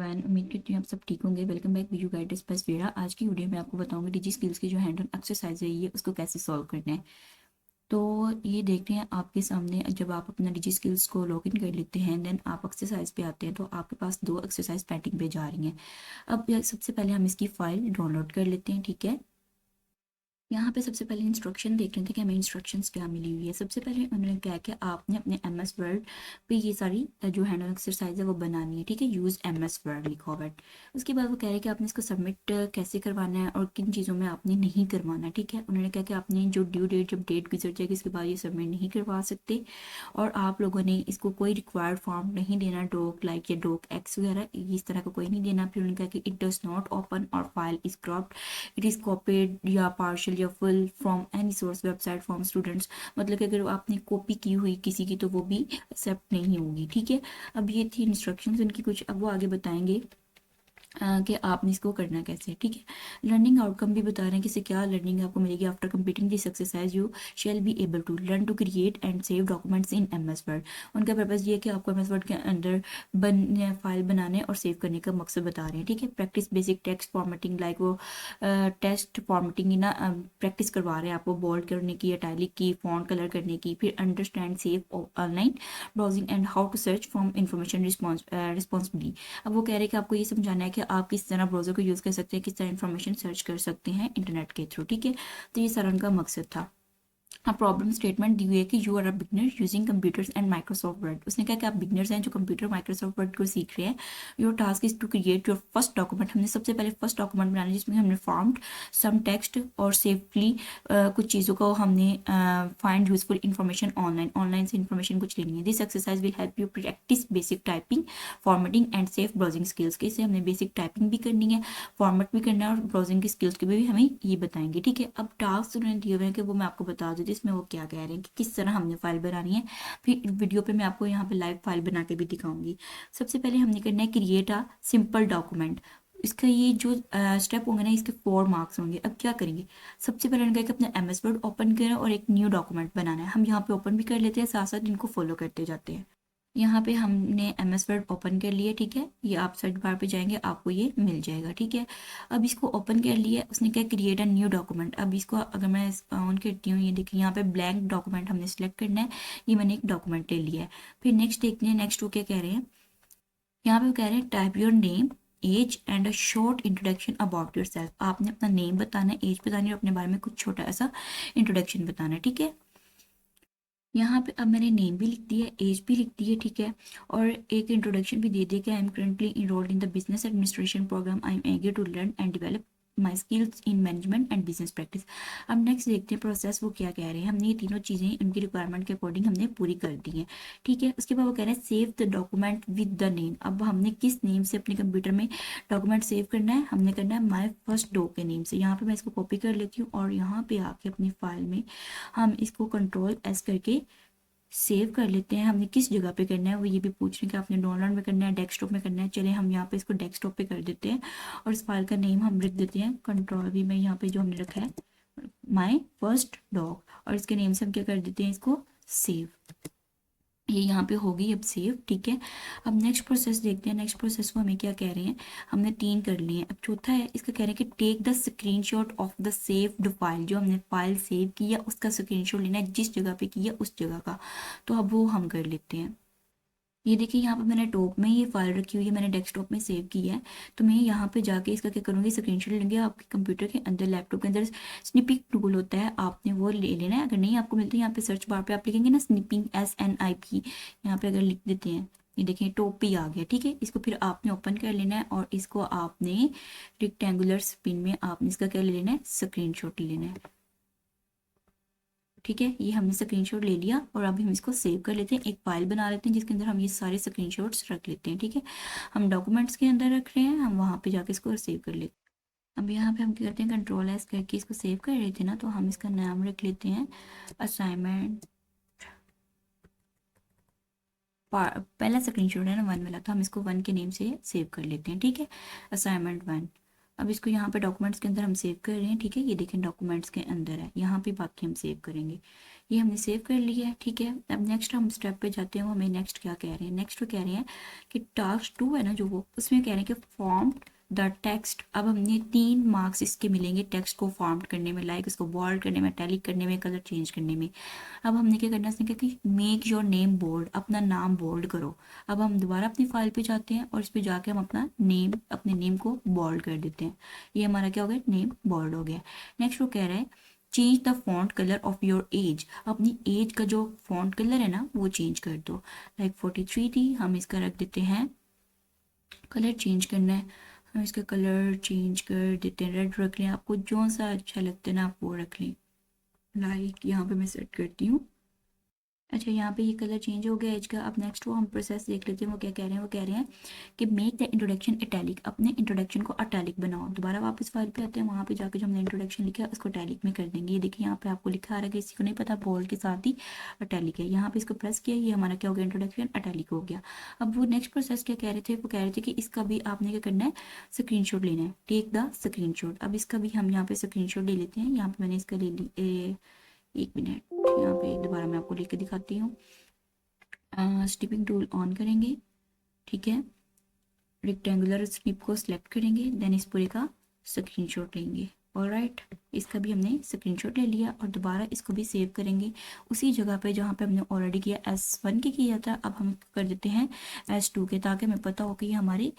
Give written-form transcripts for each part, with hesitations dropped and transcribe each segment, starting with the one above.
Everyone, उम्मीद करती हूँ आप सब ठीक होंगे। वेलकम बैक वीडियो गाइड बस वेरा। आज की वीडियो में आपको बताऊंगी डिजी स्किल्स की जो हैंड ऑन एक्सरसाइज है ये उसको कैसे सॉल्व करना है। तो ये देखते हैं आपके सामने। जब आप अपना डिजी स्किल्स को लॉग इन कर लेते हैं देन आप एक्सरसाइज पे आते हैं तो आपके पास दो एक्सरसाइज पेंडिंग पे जा रही हैं। अब सबसे पहले हम इसकी फाइल डाउनलोड कर लेते हैं। ठीक है, यहाँ पे सबसे पहले इंस्ट्रक्शन देख लेते हैं कि हमें इंस्ट्रक्शंस क्या मिली हुई है। सबसे पहले उन्होंने क्या किया, आपने अपने MS वर्ड पे ये सारी जो हैंड ऑन एक्सरसाइज है वो बनानी है। ठीक है, यूज़ MS वर्ड लिखा हुआ है। उसके बाद वो कह रहे हैं कि आपने इसको सबमिट कैसे करवाना है और किन चीज़ों में आपने नहीं करवाना है। ठीक है, उन्होंने कहा कि आपने जो ड्यू डेट जब डेट गुजर जाएगी उसके बाद ये सबमिट नहीं करवा सकते और आप लोगों ने इसको कोई रिक्वायर्ड फॉर्म नहीं देना, डॉक लाइक या डॉक एक्स वगैरह इस तरह का कोई नहीं देना। फिर उन्होंने कहा कि इट डज नॉट ओपन और file is cropped, it is copied या पार्शियल या full from any source website from students. मतलब कि अगर आपने कॉपी की हुई किसी की तो वो भी एक्सेप्ट नहीं होगी। ठीक है, अब ये थी इंस्ट्रक्शंस उनकी कुछ। अब वो आगे बताएंगे कि आपने इसको करना कैसे है। ठीक है, लर्निंग आउटकम भी बता रहे हैं कि इससे क्या लर्निंग आपको मिलेगी। After completing this exercise you shall be able to learn to create and save documents in MS word. उनका पर्पज़ ये है कि आपको MS वर्ड के अंदर फाइल बनाने और सेव करने का मकसद बता रहे हैं। ठीक है, practice basic text formatting, like वो टेक्स्ट फॉर्मेटिंग ना प्रैक्टिस करवा रहे हैं आपको, बोल्ड करने की, इटैलिक की, फॉन्ट कलर करने की। फिर understand safe online browsing and how to search for information responsibly. अब वो कह रहे हैं कि आपको ये समझाना है कि आप किस तरह ब्राउजर को यूज़ कर सकते हैं, किस तरह इन्फॉर्मेशन सर्च कर सकते हैं इंटरनेट के थ्रू। ठीक है, तो ये सारा उनका मकसद था। हाँ, प्रॉब्लम स्टेटमेंट दी हुई है कि you are a beginner using computers and Microsoft Word. उसने कहा कि आप बिगनर्स हैं जो कंप्यूटर माइक्रोसॉफ्ट वर्ड को सीख रहे हैं। Your task is to create your first document. हमने सबसे पहले फर्स्ट डॉक्यूमेंट बनाना है जिसमें हमने फॉर्म्ड सम टेक्स्ट और सेफली कुछ चीज़ों को हमने फाइंड यूजफुल इन्फॉर्मेशन ऑनलाइन से इन्फॉर्मेशन कुछ लेनी है। This exercise will help you practice basic typing, formatting and safe browsing skills के। इससे हमने बेसिक टाइपिंग भी करनी है, फॉर्मेट भी करना है और ब्राउजिंग की स्किल्स के भी हमें ये बताएंगे। ठीक है, अब टास्क उन्होंने दिए हुए हैं कि वो मैं आपको बता दूँ जिसमें वो क्या कह रहे हैं कि किस तरह हमने फाइल बनानी है। फिर वीडियो पे मैं आपको यहाँ पे लाइव फाइल बना के भी दिखाऊंगी। सबसे पहले हमने करना है क्रिएट अ सिंपल डॉक्यूमेंट। इसका ये जो स्टेप होंगे ना इसके 4 मार्क्स होंगे। अब क्या करेंगे, सबसे पहले उन्होंने कहा कि अपना MS वर्ड ओपन करें और एक न्यू डॉक्यूमेंट बनाना है। हम यहाँ पे ओपन भी कर लेते हैं, साथ साथ इनको फॉलो करते जाते हैं। यहाँ पे हमने MS वर्ड ओपन कर लिया। ठीक है, ये आप सर्च बार पे जाएंगे आपको ये मिल जाएगा। ठीक है, अब इसको ओपन कर लिया। उसने क्या क्रिएट अ न्यू डॉक्यूमेंट। अब इसको अगर मैं ऑन करती हूँ, ये देखिए यहाँ पे ब्लैंक डॉक्यूमेंट हमने सेलेक्ट करना है। ये मैंने एक डॉक्यूमेंट ले लिया है। फिर नेक्स्ट देखते हैं, नेक्स्ट वो क्या कह रहे हैं। यहाँ पे वो कह रहे हैं type your name age and a short introduction about yourself. आपने अपना नेम बताना है, एज बतानी है और अपने बारे में कुछ छोटा ऐसा इंट्रोडक्शन बताना है। ठीक है, यहाँ पे अब मैंने नेम भी लिख दिया, एज भी लिख दी है। ठीक है, और एक इंट्रोडक्शन भी दे दिया कि I am currently enrolled in the business administration program, I am eager to learn and develop my skills in management and business practice. अब नेक्स्ट देखते हैं प्रोसेस वो क्या कह रहे हैं। हमने ये तीनों चीज़ें उनकी रिक्वायरमेंट के अकॉर्डिंग हमने पूरी कर दी हैं। ठीक है, उसके बाद वो कह रहे हैं save the document with the name. अब हमने किस नेम से अपने कंप्यूटर में डॉक्यूमेंट सेव करना है, हमने करना है माई फर्स्ट डॉक के नेम से। यहाँ पे मैं इसको कॉपी कर लेती हूँ और यहाँ पे आके अपनी फाइल में हम इसको Ctrl+S करके सेव कर लेते हैं। हमने किस जगह पे करना है वो ये भी पूछ रहे हैं कि आपने डाउनलोड में करना है, डेस्कटॉप में करना है। चले हम यहाँ पे इसको डेस्कटॉप पे कर देते हैं और इस फाइल का नेम हम लिख देते हैं Ctrl+V में यहाँ पे जो हमने रखा है माई फर्स्ट डॉग, और इसके नेम से हम क्या कर देते हैं इसको सेव। ये यहाँ पे होगी अब सेव। ठीक है, अब नेक्स्ट प्रोसेस देखते हैं। नेक्स्ट प्रोसेस को हमें क्या कह रहे हैं, हमने 3 कर लिए हैं। अब चौथा है, इसका कह रहे हैं कि take the screenshot of the saved file. जो हमने फाइल सेव किया उसका स्क्रीनशॉट लेना है, जिस जगह पे किया उस जगह का। तो अब वो हम कर लेते हैं। ये देखिए यहाँ पे मैंने टॉप में ये फाइल रखी हुई है, मैंने डेस्कटॉप में सेव की है। तो मैं यहाँ पे जाके इसका क्या करूँगी, स्क्रीनशॉट लेंगे। आपके कंप्यूटर के अंदर, लैपटॉप के अंदर स्निपिंग टूल होता है, आपने वो ले लेना है। अगर नहीं आपको मिलती है, यहाँ पे सर्च बार पे आप लिखेंगे ना स्निपिंग SNIP, यहाँ पे अगर लिख देते हैं, ये देखिए टॉप पे ही आ गया। ठीक है, इसको फिर आपने ओपन कर लेना है और इसको आपने रेक्टेंगुलर स्पिन में आपने इसका क्या ले लेना है, स्क्रीनशॉट ले लेना है। ठीक है, ये हमने स्क्रीनशॉट ले लिया और अभी हम इसको सेव कर लेते हैं। एक फाइल बना लेते हैं जिसके अंदर हम ये सारे स्क्रीनशॉट्स रख लेते हैं। ठीक है, हम डॉक्यूमेंट्स के अंदर रख रहे हैं, हम वहाँ पे जाके इसको सेव कर लेते हैं। अब यहाँ पे हम क्या करते हैं, Ctrl+S करके इसको सेव कर रहे थे ना, तो हम इसका नाम रख लेते हैं असाइनमेंट। पहला स्क्रीनशॉट है ना 1 वाला, तो हम इसको 1 के नेम से सेव कर लेते हैं। ठीक है, असाइनमेंट 1। अब इसको यहाँ पे डॉक्यूमेंट्स के अंदर हम सेव कर रहे हैं। ठीक है, ये देखें डॉक्यूमेंट्स के अंदर है, यहाँ पे बाकी हम सेव करेंगे। ये हमने सेव कर लिया है, ठीक है। अब नेक्स्ट हम स्टेप पे जाते हैं। वो हमें नेक्स्ट क्या कह रहे हैं, नेक्स्ट वो कह रहे हैं कि टास्क 2 है ना जो, वो उसमें कह रहे हैं कि फॉर्म द टेक्स्ट। अब हमने 3 मार्क्स इसके मिलेंगे टेक्स्ट को फॉर्म करने में, लाइक इसको बोल्ड करने में, टैलिक करने में, कलर चेंज करने में। अब हमने क्या करना है, इसने कहा कि मेक योर नेम बोल्ड, अपना नाम बोल्ड करो। अब हम दोबारा अपनी फाइल पे जाते हैं और इस पे जाके हम अपना नेम, अपने नेम को बोल्ड कर देते हैं। ये हमारा क्या हो गया, नेम बोल्ड हो गया। नेक्स्ट वो कह रहा है change the font colour of your age, अपनी एज का जो फॉन्ट कलर है ना वो चेंज कर दो। लाइक 43 थी, हम इसका रख देते हैं, कलर चेंज करना है, हम इसका कलर चेंज कर देते हैं, रेड रख लें, आपको जो सा अच्छा लगता है ना आप वो रख लें। लाइक यहाँ पे मैं सेट करती हूँ। अच्छा, यहाँ पे ये कलर चेंज हो गया एज का। अब नेक्स्ट वो हम प्रोसेस देख लेते हैं, वो क्या कह रहे हैं। वो कह रहे हैं कि मेक द इंट्रोडक्शन इटैलिक, अपने इंट्रोडक्शन को अटैलिक बनाओ। दोबारा वापस फाइल पे आते हैं, वहाँ पे जाकर जो हमने इंट्रोडक्शन लिखा है उसको अटैलिक में कर देंगे। ये देखिए यहाँ पे आपको लिखा आ रहा है, किसी को नहीं पता बोल्ड के साथ ही अटैलिक है। यहाँ पे इसको प्रेस किया, ये हमारा क्या हो गया, इंट्रोडक्शन अटैलिक हो गया। अब वो नेक्स्ट प्रोसेस क्या कह रहे थे, वो कह रहे थे कि इसका भी आपने क्या करना है, स्क्रीन लेना है, टेक द स्क्रीन। अब इसका भी हम यहाँ पे स्क्रीन ले लेते हैं। यहाँ पे मैंने इसका ले ली, 1 मिनट, यहाँ पे दोबारा मैं आपको लेके दिखाती हूँ। स्निपिंग टूल ऑन करेंगे, ठीक है, रेक्टेंगुलर स्निप को सिलेक्ट करेंगे, देन इस पूरे का स्क्रीनशॉट लेंगे। ऑलराइट, इसका भी हमने स्क्रीनशॉट ले लिया और दोबारा इसको भी सेव करेंगे उसी जगह पे जहाँ पे हमने ऑलरेडी किया, S1 के किया था। अब हम कर देते हैं S2 के, ताकि हमें पता हो कि ये हमारी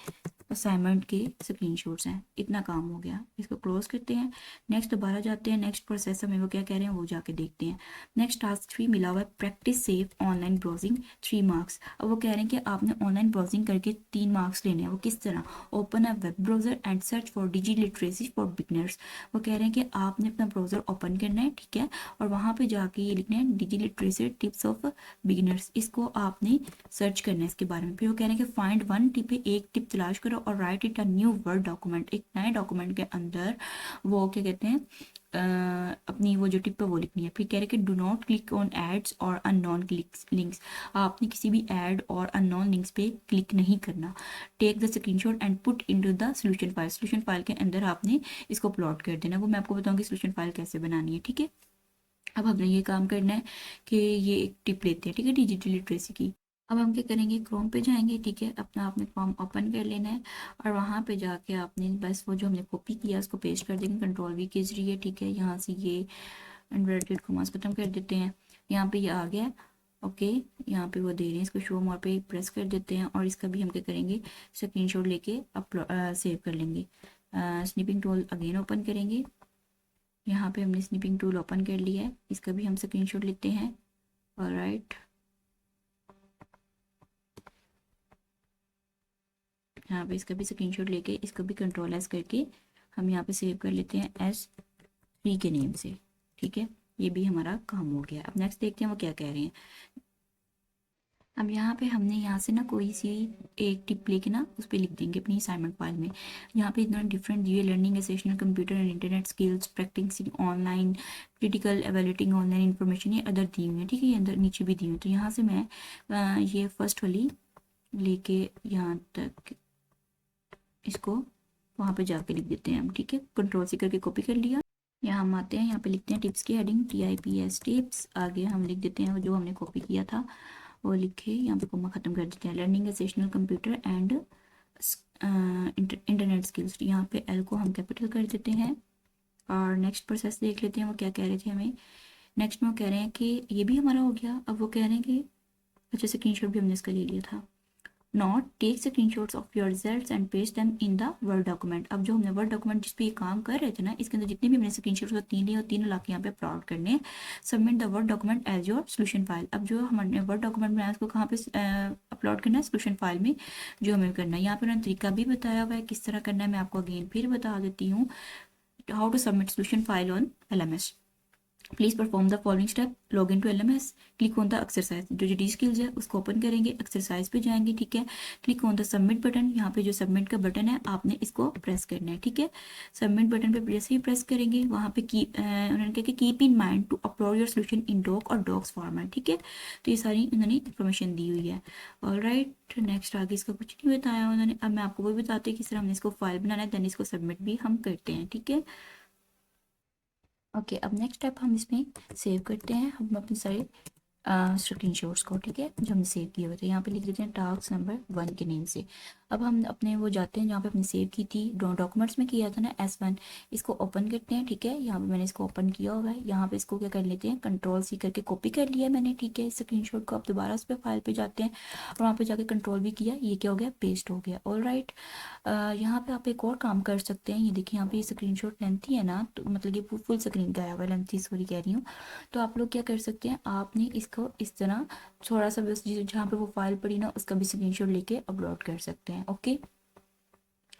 असाइनमेंट के स्क्रीनशॉट्स हैं। इतना काम हो गया, इसको क्लोज करते हैं। नेक्स्ट दोबारा जाते हैं, नेक्स्ट प्रोसेस में वो क्या कह रहे हैं वो जाके देखते हैं। नेक्स्ट टास्क 3 मिला हुआ है, practice save online browsing 3 marks. अब वो कह रहे हैं कि आपने ऑनलाइन ब्राउजिंग करके 3 मार्क्स लेने हैं। वो किस तरह, open a web browser and search for digi literacy for beginners. वो कह रहे हैं कि आपने अपना ब्राउजर ओपन करना है, ठीक है, और वहाँ पे जाके ये लिखना है डिजी लिटरेसी टिप्स ऑफ बिगिनर्स, इसको आपने सर्च करना है इसके बारे में। फिर वो कह रहे हैं कि फाइंड वन टिप, एक टिप तलाश करो और right it a new word document, एक नए डॉक्यूमेंट के अंदर वो क्या कहते हैं, अपनी वो जो टिप है वो लिखनी है। फिर कह रहे हैं कि do not click on ads और अननोन लिंक्स, आपने किसी भी एड और अननोन लिंक्स पे क्लिक नहीं करना। Take the screenshot and put into the solution file के अंदर आपने इसको प्लॉट कर देना। वो मैं आपको बताऊंगी सोल्यूशन फाइल कैसे बनानी है, ठीक है। अब हमने ये काम करना है कि ये एक टिप लेते हैं, ठीक है, डिजिटल लिटरेसी की। अब हम क्या करेंगे, क्रोम पे जाएंगे, ठीक है, अपना आपने फॉर्म ओपन कर लेना है और वहाँ पे जाके आपने बस वो जो हमने कॉपी किया उसको पेस्ट कर देंगे कंट्रोल V के जरिए, ठीक है। यहाँ से ये इन्वर्टेड कॉमास खत्म कर देते हैं, यहाँ पे ये आ गया, ओके। यहाँ पे वो दे रहे हैं, इसको शो मोर पे प्रेस कर देते हैं और इसका भी हम क्या करेंगे, स्क्रीनशॉट लेके अपलोड सेव कर लेंगे। स्निपिंग टूल अगेन ओपन करेंगे, यहाँ पे हमने स्निपिंग टूल ओपन कर लिया है, इसका भी हम स्क्रीनशॉट लेते हैं। ऑलराइट, यहाँ पे इसका भी स्क्रीनशॉट लेके इसको भी कंट्रोल एस करके हम यहाँ पे सेव कर लेते हैं S3 के नेम से, ठीक है। ये भी हमारा काम हो गया। अब नेक्स्ट देखते हैं वो क्या कह रहे हैं। अब यहाँ पे हमने यहाँ से ना कोई सी एक टिप लेके ना उस पर लिख देंगे अपनी असाइनमेंट फाइल में। यहाँ पे इतना डिफरेंट दिए, learning essential computer and internet skills, practising online, critical evaluating online information, ये अदर दी हुई है, ठीक है, ये अंदर नीचे भी दी हुई है। तो यहाँ से मैं ये फर्स्ट वाली लेके यहाँ तक इसको वहाँ पे जाके लिख देते हैं हम, ठीक है। कंट्रोल C करके कॉपी कर लिया। यहाँ हम आते हैं, यहाँ पे लिखते हैं टिप्स की हेडिंग TIPS टिप्स, आगे हम लिख देते हैं जो हमने कॉपी किया था वो लिखे, यहाँ पे कोमा खत्म कर देते हैं। Learning essential computer and internet skills, यहाँ पे L को हम कैपिटल कर देते हैं। और नेक्स्ट प्रोसेस देख लेते हैं वो क्या कह रहे थे हमें। नेक्स्ट में वो कह रहे हैं कि ये भी हमारा हो गया। अब वो कह रहे हैं कि अच्छा, स्क्रीनशॉट भी हमने इसका ले लिया था। Not take screenshots of your results and paste them in the word document. अब जो हमने वर्ड डॉक्यूमेंट जिस पे ये काम कर रहे थे ना, इसके अंदर जितने भी हमने स्क्रीनशॉट्स को 3 लिए और 3 ला के यहाँ पे अपलोड करने हैं। Submit the word document as your solution file. अब जो हमने वर्ड डॉक्यूमेंट बनाया उसको कहाँ पे अपलोड करना है, सोल्यूशन फाइल में जो हमें करना है। यहाँ पे उन्होंने तरीका भी बताया हुआ है किस तरह करना है, मैं आपको अगेन फिर बता देती हूँ। How to submit solution file on LMS। Please perform the following step, log in to LMS, click on the exercise, जो डी स्किल्स है उसको ओपन करेंगे, एक्सरसाइज पे जाएंगे, ठीक है। Click on the submit button, यहाँ पे जो सबमिट का बटन है आपने इसको प्रेस करना है, ठीक है। सबमिट बटन पे जैसे ही प्रेस करेंगे वहाँ पे उन्होंने कहा कि keep in mind to upload your solution in doc और डॉक्स फॉर्मेट, ठीक है। तो ये सारी उन्होंने इन्फॉर्मेशन दी हुई है। ऑलराइट, नेक्स्ट आगे इसका कुछ नहीं बताया उन्होंने। अब मैं आपको वो बताती हूँ किस तरह हमने इसको फाइल बनाना है, देन इसको सबमिट भी हम करते हैं, ठीक है। ओके, अब नेक्स्ट स्टेप हम इसमें सेव करते हैं हम अपने सारे स्क्रीनशॉट्स को, ठीक है, जो हमने सेव किए हुए थे। यहाँ पे लिख देते हैं टास्क नंबर 1 के नेम से। अब हम अपने वो जाते हैं जहाँ पे अपने सेव की थी, डॉक्यूमेंट्स में किया था ना S1, इसको ओपन करते हैं, ठीक है। यहाँ पे मैंने इसको ओपन किया हुआ है। यहाँ पे इसको क्या कर लेते हैं, कंट्रोल-C करके कॉपी कर लिया मैंने, ठीक है, स्क्रीनशॉट को। अब दोबारा उस पर फाइल पे जाते हैं और वहाँ पे जाके कंट्रोल भी किया, ये क्या हो गया, पेस्ट हो गया। ऑल राइट, यहाँ पे आप एक और काम कर सकते हैं। ये देखिए यहाँ पे ये स्क्रीनशॉट लेंथी है ना, तो मतलब ये फुल स्क्रीन का आया हुआ है, लेंथी सॉरी कह रही हूँ। तो आप लोग क्या कर सकते हैं, आपने इसको इस तरह थोड़ा सा बस जहाँ पे वो फाइल पड़ी ना उसका भी स्क्रीनशॉट लेके अपलोड कर सकते हैं। ओके,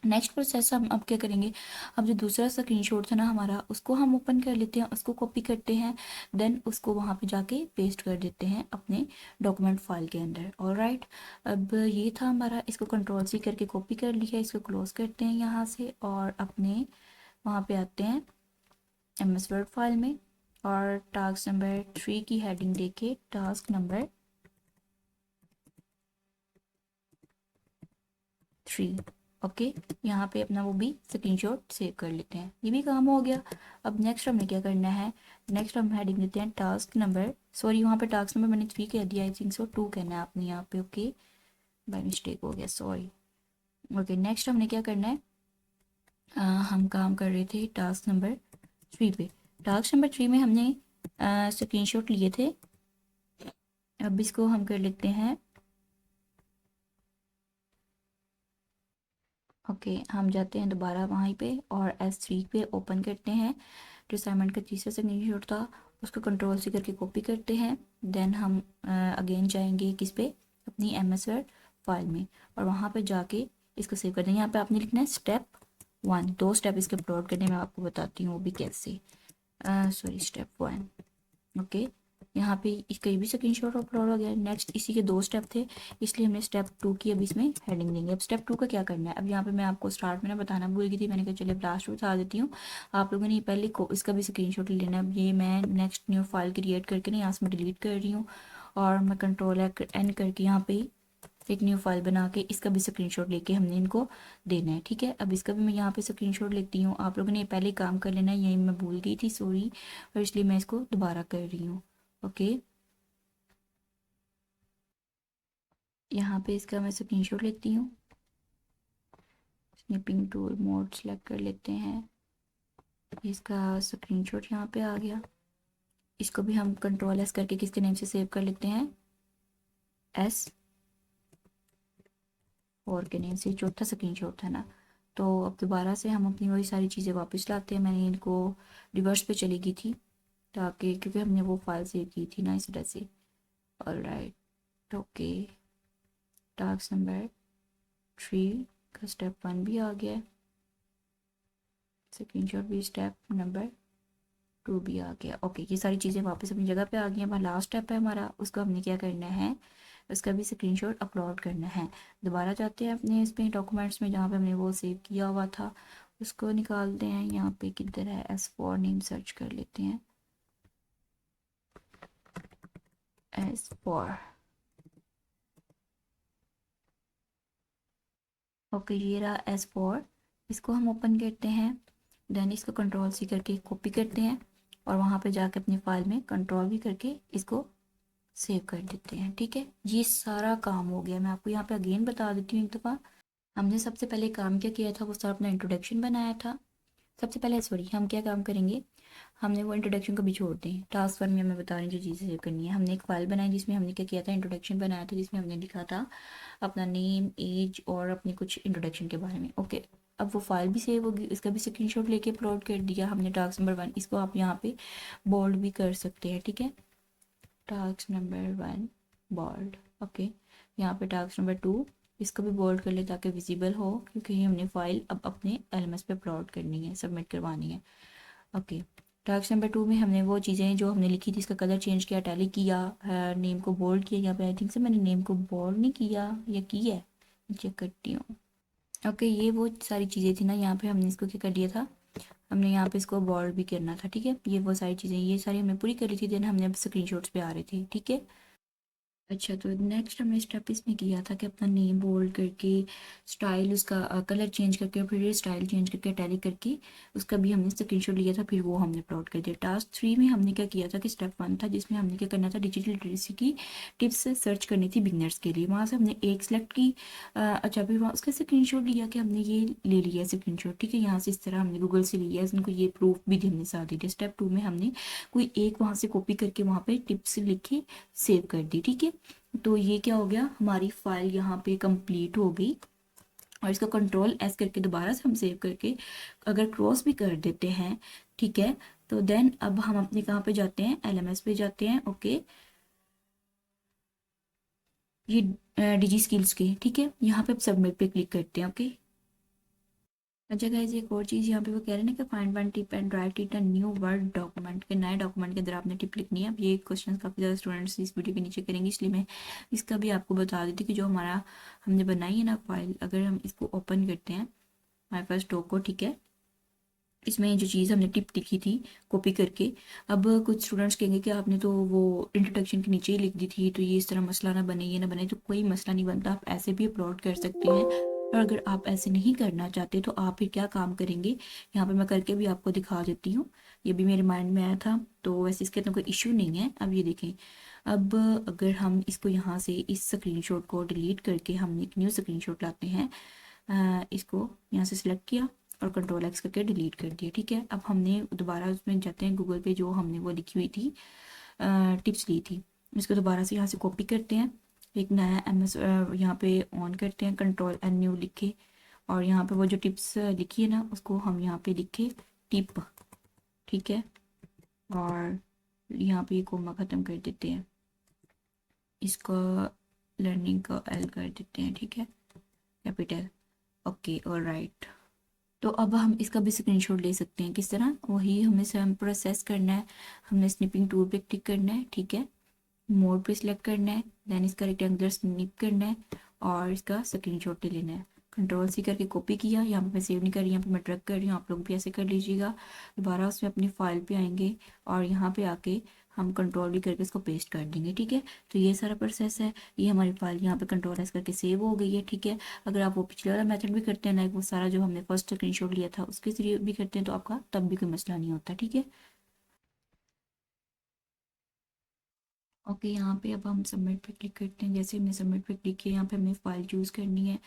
नेक्स्ट प्रोसेस हम अब क्या करेंगे, अब जो दूसरा स्क्रीनशॉट था ना हमारा, उसको हम ओपन कर लेते हैं, उसको कॉपी करते हैं, देन उसको वहाँ पे जाके पेस्ट कर देते हैं अपने डॉक्यूमेंट फाइल के अंदर। ऑल राइट, अब ये था हमारा, इसको कंट्रोल-C करके कॉपी कर लिया, इसको क्लोज करते हैं यहाँ से और अपने वहाँ पे आते हैं MS वर्ड फाइल में और टास्क नंबर 3 की हेडिंग देके टास्क नंबर 3, ओके, यहाँ पे अपना वो भी स्क्रीनशॉट सेव कर लेते हैं। ये भी काम हो गया। अब नेक्स्ट हमें क्या करना है, नेक्स्ट हम हेडिंग देते हैं टास्क नंबर, सॉरी वहाँ पे टास्क नंबर मैंने 3 कह दिया, आई थिंक सो 2 कहना है आपने यहाँ पे, ओके, बाय मिस्टेक हो गया, सॉरी। ओके, नेक्स्ट हमने क्या करना है, हम काम कर रहे थे टास्क नंबर 3 पे। टास्क नंबर 3 में हमने स्क्रीनशॉट लिए थे। अब इसको हम कर लेते हैं, ओके, हम जाते हैं दोबारा वहीं पे और S3 पे ओपन करते हैं। जो असाइनमेंट का तीसरा स्क्रीनशॉट था उसको कंट्रोल-C करके कॉपी करते हैं, देन हम अगेन जाएंगे किस पे, अपनी MS वर्ड फाइल में और वहाँ पे जाके इसको सेव कर देंगे। यहाँ पे आपने लिखना है स्टेप 1, 2 स्टेप इसके अपलोड करने में आपको बताती हूँ वो भी कैसे, सॉरी स्टेप 1, ओके। यहाँ पे इसका ये भी स्क्रीनशॉट अपलोड हो गया। नेक्स्ट इसी के 2 स्टेप थे, इसलिए हमने स्टेप 2 की अब इसमें हेडिंग देंगे। अब स्टेप 2 का क्या करना है, अब यहाँ पे मैं आपको स्टार्ट में ना बताना भूल गई थी, मैंने कहा चलिए लास्ट में बता देती हूँ। आप लोगों ने पहले को इसका भी स्क्रीनशॉट लेना है। अब ये मैं नेक्स्ट न्यू फाइल क्रिएट करके ना यहाँ से मैं डिलीट कर रही हूँ और मैं Ctrl+N करके यहाँ पे एक न्यू फाइल बना के इसका भी स्क्रीनशॉट लेके हमने इनको देना है, ठीक है। अब इसका भी मैं यहाँ पे स्क्रीनशॉट लेती हूँ। आप लोगों ने पहले काम कर लेना है, यही मैं भूल गई थी, सॉरी, और इसलिए मैं इसको दोबारा कर रही हूँ। ओके, यहाँ पे इसका मैं स्क्रीनशॉट लेती हूँ, स्निपिंग टूल मोड सेलेक्ट कर लेते हैं, इसका स्क्रीनशॉट यहाँ पे आ गया। इसको भी हम Ctrl+S करके किसके नेम से सेव कर लेते हैं, S4 के नेम से, चौथा स्क्रीनशॉट था ना। तो अब दोबारा से हम अपनी वही सारी चीज़ें वापस लाते हैं। मैंने इनको रिवर्स पे चली गई थी ताकि, क्योंकि हमने वो फाइल सेव की थी ना इस वजह से। All right, okay, task number 3 का स्टेप 1 भी आ गया है, स्क्रीनशॉट भी स्टेप नंबर 2 भी आ गया। ओके, ये सारी चीज़ें वापस अपनी जगह पे आ गई हैं। अब लास्ट स्टेप है हमारा, उसको हमने क्या करना है, उसका भी स्क्रीनशॉट अपलोड करना है। दोबारा जाते हैं अपने इसमें डॉक्यूमेंट्स में जहाँ पे हमने वो सेव किया हुआ था, उसको निकालते हैं। यहाँ पे किधर है, S4 नेम सर्च कर लेते हैं, S4, ओके, ये रहा S4। इसको हम ओपन करते हैं, देन इसको Ctrl+C करके कॉपी करते हैं और वहाँ पे जाके अपनी फाइल में कंट्रोल भी करके इसको सेव कर देते हैं, ठीक है। ये सारा काम हो गया। मैं आपको यहाँ पे अगेन बता देती हूँ एक दफ़ा। हमने सबसे पहले काम क्या किया था, वो सारा अपना इंट्रोडक्शन बनाया था। सबसे पहले सॉरी, हम क्या काम करेंगे, हमने वो इंट्रोडक्शन को भी छोड़ दें। टास्क 1 में हमें बता रही हूँ जो चीज़ें सेव करनी है। हमने एक फ़ाइल बनाई जिसमें हमने क्या किया था, इंट्रोडक्शन बनाया था, जिसमें हमने लिखा था अपना नेम, एज और अपने कुछ इंट्रोडक्शन के बारे में। ओके, अब वो फाइल भी सेव होगी, इसका भी स्क्रीनशॉट लेके अपलोड कर दिया हमने टास्क नंबर 1। इसको आप यहाँ पे बोल्ड भी कर सकते हैं, ठीक है, टास्क नंबर 1 बोल्ड, ओके। यहाँ पे टास्क नंबर 2, इसको भी बोल्ड कर ले ताकि विजिबल हो, क्योंकि ये हमने फाइल अब अपने LMS पे अपलोड करनी है, सबमिट करवानी है। ओके, टास्क नंबर 2 में हमने वो चीज़ें जो हमने लिखी थी, इसका कलर चेंज किया, टैली किया, नेम को बोल्ड किया। यहाँ पे आई थिंक से मैंने नेम को बोल्ड नहीं किया, या किया है, चेक करती हूँ। ओके, ये वो सारी चीज़ें थी ना, यहाँ पे हमने इसको क्या कर दिया था, हमने यहाँ पे इसको बोल्ड भी करना था, ठीक है। ये वो सारी चीज़ें, ये सारी हमने पूरी कर ली थी, देन हमने अब स्क्रीनशॉट्स पे आ रहे थे, ठीक है। अच्छा, तो नेक्स्ट हमने स्टेप इसमें किया था कि अपना नेम बोल्ड करके स्टाइल उसका कलर चेंज करके फिर स्टाइल चेंज करके टैली करके उसका भी हमने स्क्रीनशॉट लिया था, फिर वो हमने अपलोड कर दिया। टास्क 3 में हमने क्या किया था कि स्टेप 1 था जिसमें हमने क्या करना था, डिजिटल लिटरेसी की टिप्स सर्च करनी थी बिगनर्स के लिए। वहाँ से हमने एक सेलेक्ट की। अच्छा, फिर वहाँ उसका स्क्रीनशॉट लिया कि हमने ये ले लिया स्क्रीनशॉट, ठीक है। यहाँ से इस तरह हमने गूगल से लिया, उनको ये प्रूफ भी हमने साथ दे दिया। स्टेप 2 में हमने कोई एक वहाँ से कॉपी करके वहाँ पे टिप्स लिख के सेव कर दी, ठीक है। तो ये क्या हो गया, हमारी फाइल यहाँ पे कंप्लीट हो गई। और इसको कंट्रोल एस करके दोबारा से हम सेव करके अगर क्रॉस भी कर देते हैं, ठीक है, तो देन अब हम अपने कहाँ पे जाते हैं, एलएमएस पे जाते हैं। ओके, ये डिजी स्किल्स के, ठीक है। यहाँ पे अब सबमिट पे क्लिक करते हैं। ओके, अच्छा गाइस, एक और चीज़ यहाँ पे वो कह रहे हैं ना कि find one tip and right it a new word document, के नए डॉक्यूमेंट के अंदर आपने टिप लिखनी है। अब ये क्वेश्चन काफ़ी ज़्यादा स्टूडेंट्स इस वीडियो के नीचे करेंगे, इसलिए मैं इसका भी आपको बता देती कि जो हमारा हमने बनाई है ना फाइल, अगर हम इसको ओपन करते हैं हमारे पास डॉक को, ठीक है, इसमें जो चीज़ हमने टिप लिखी थी कॉपी करके, अब कुछ स्टूडेंट्स कहेंगे कि आपने तो वो इंट्रोडक्शन के नीचे ही लिख दी थी, तो ये इस तरह मसला ना बने, ये ना बने। तो कोई मसला नहीं बनता, आप ऐसे भी अपलोड कर सकते हैं। और अगर आप ऐसे नहीं करना चाहते तो आप फिर क्या काम करेंगे, यहाँ पे मैं करके भी आपको दिखा देती हूँ। ये भी मेरे माइंड में आया था, तो वैसे इसके अंदर कोई इशू नहीं है। अब ये देखें, अब अगर हम इसको यहाँ से इस स्क्रीनशॉट को डिलीट करके हम एक न्यू स्क्रीनशॉट लाते हैं, इसको यहाँ से सिलेक्ट किया और कंट्रोल एक्स करके डिलीट कर दिया, ठीक है। अब हमने दोबारा उसमें जाते हैं गूगल पे, जो हमने वो लिखी हुई थी टिप्स ली थी, इसको दोबारा से यहाँ से कॉपी करते हैं, एक नया एमएस यहाँ पे ऑन करते हैं, कंट्रोल एन न्यू लिखे, और यहाँ पे वो जो टिप्स लिखी है ना उसको हम यहाँ पे लिखे टिप, ठीक है। और यहाँ पे कोमा ख़त्म कर देते हैं, इसको लर्निंग का एल कर देते हैं, ठीक है, कैपिटल। ओके, और राइट। तो अब हम इसका भी स्क्रीनशॉट ले सकते हैं। किस तरह, वही हमें सेम प्रोसेस करना है। हमने स्निपिंग टूल पे क्लिक करना है, ठीक है, मोड पे सिलेक्ट करना है, देन इसका रेक्टेंगुलर स्निप करना है और इसका स्क्रीनशॉट ले लेना है। कंट्रोल सी करके कॉपी किया, यहाँ पे मैं सेव नहीं कर रही, यहाँ पे मैं ड्रैग कर रही हूँ, आप लोग भी ऐसे कर लीजिएगा। दोबारा उसमें अपनी फाइल पे आएंगे और यहाँ पे आके हम कंट्रोल भी करके इसको पेस्ट कर देंगे, ठीक है। तो ये सारा प्रोसेस है, ये हमारी फाइल यहाँ पे कंट्रोल एस करके सेव हो गई है, ठीक है। अगर आप वो पिछले वाला मेथड भी करते हैं, लाइक वो सारा जो हमने फर्स्ट स्क्रीनशॉट लिया था उसके जरिए भी करते हैं, तो आपका तब भी कोई मसला नहीं होता, ठीक है। ओके, यहाँ पे अब हम सबमिट पे क्लिक करते हैं। जैसे हमने सबमिट पे क्लिक किया, यहाँ पे हमने फ़ाइल चूज़ करनी है,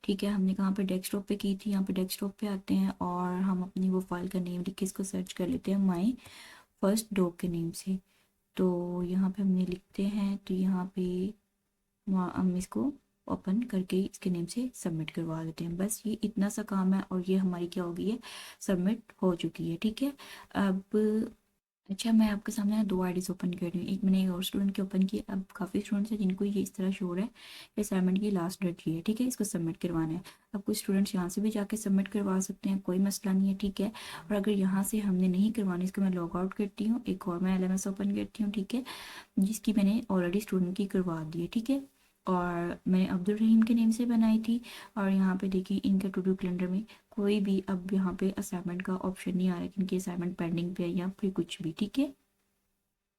ठीक है। हमने कहाँ पे डेस्कटॉप पे की थी, यहाँ पे डेस्कटॉप पे आते हैं और हम अपनी वो फाइल का नेम लिख के इसको सर्च कर लेते हैं माई फर्स्ट डॉग के नेम से। तो यहाँ पे हमने लिखते हैं, तो यहाँ पे वहाँ हम इसको ओपन करके इसके नेम से सबमिट करवा देते हैं। बस ये इतना सा काम है और ये हमारी क्या हो गई है, सबमिट हो चुकी है, ठीक है। अब अच्छा, मैं आपके सामने ना दो आईडीज ओपन कर रही हूँ। एक मैंने एक और स्टूडेंट की ओपन की। अब काफ़ी स्टूडेंट्स हैं जिनको ये इस तरह शो हो रहा है कि असाइनमेंट की लास्ट डेट ये है, ठीक है, इसको सबमिट करवाना है। अब कुछ स्टूडेंट्स यहाँ से भी जाके सबमिट करवा सकते हैं, कोई मसला नहीं है, ठीक है। और अगर यहाँ से हमने नहीं करवानी, इसको मैं लॉग आउट करती हूँ, एक और मैं एलएमएस ओपन करती हूँ, ठीक है, जिसकी मैंने ऑलरेडी स्टूडेंट की करवा दी है, ठीक है। और मैंने अब्दुल रहीम के नेम से बनाई थी। और यहाँ पे देखिए इनका टू डू कैलेंडर में कोई भी अब यहाँ पे असाइनमेंट का ऑप्शन नहीं आ रहा है कि इनकी असाइनमेंट पेंडिंग पे है या फिर कुछ भी, ठीक है।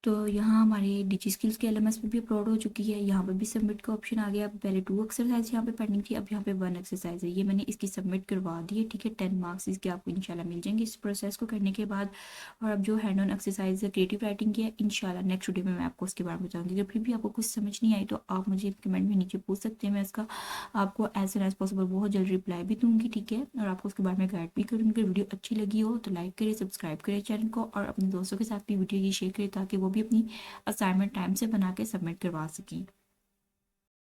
तो यहाँ हमारे डिजी स्किल्स के एलएमएस पे भी अपलोड हो चुकी है, यहाँ पे भी सबमिट का ऑप्शन आ गया। पहले 2 एक्सरसाइज यहाँ पे पेंडिंग थी, अब यहाँ पे 1 एक्सरसाइज है, ये मैंने इसकी सबमिट करवा दी है, ठीक है। 10 मार्क्स इसके आपको इंशाल्लाह मिल जाएंगे इस प्रोसेस को करने के बाद। और अब जो हैंड ऑन एक्सरसाइज है क्रिएटिव राइटिंग की है, इंशाल्लाह नेक्स्ट वीडियो में मैं आपको उसके बारे में बताऊँगी। अगर फिर भी आपको कुछ समझ नहीं आई तो आप मुझे कमेंट में नीचे पूछ सकते हैं, मैं इसका आपको एज सुन एज पॉसिबल बहुत जल्द रिप्लाई भी दूंगी, ठीक है। और आपको उसके बारे में गाइड भी करूँगी। अगर वीडियो अच्छी लगी हो तो लाइक करें, सब्सक्राइब करें चैनल को और अपने दोस्तों के साथ भी वीडियो की शेयर करें ताकि वो भी अपनी असाइनमेंट टाइम से बना के सबमिट करवा सकें।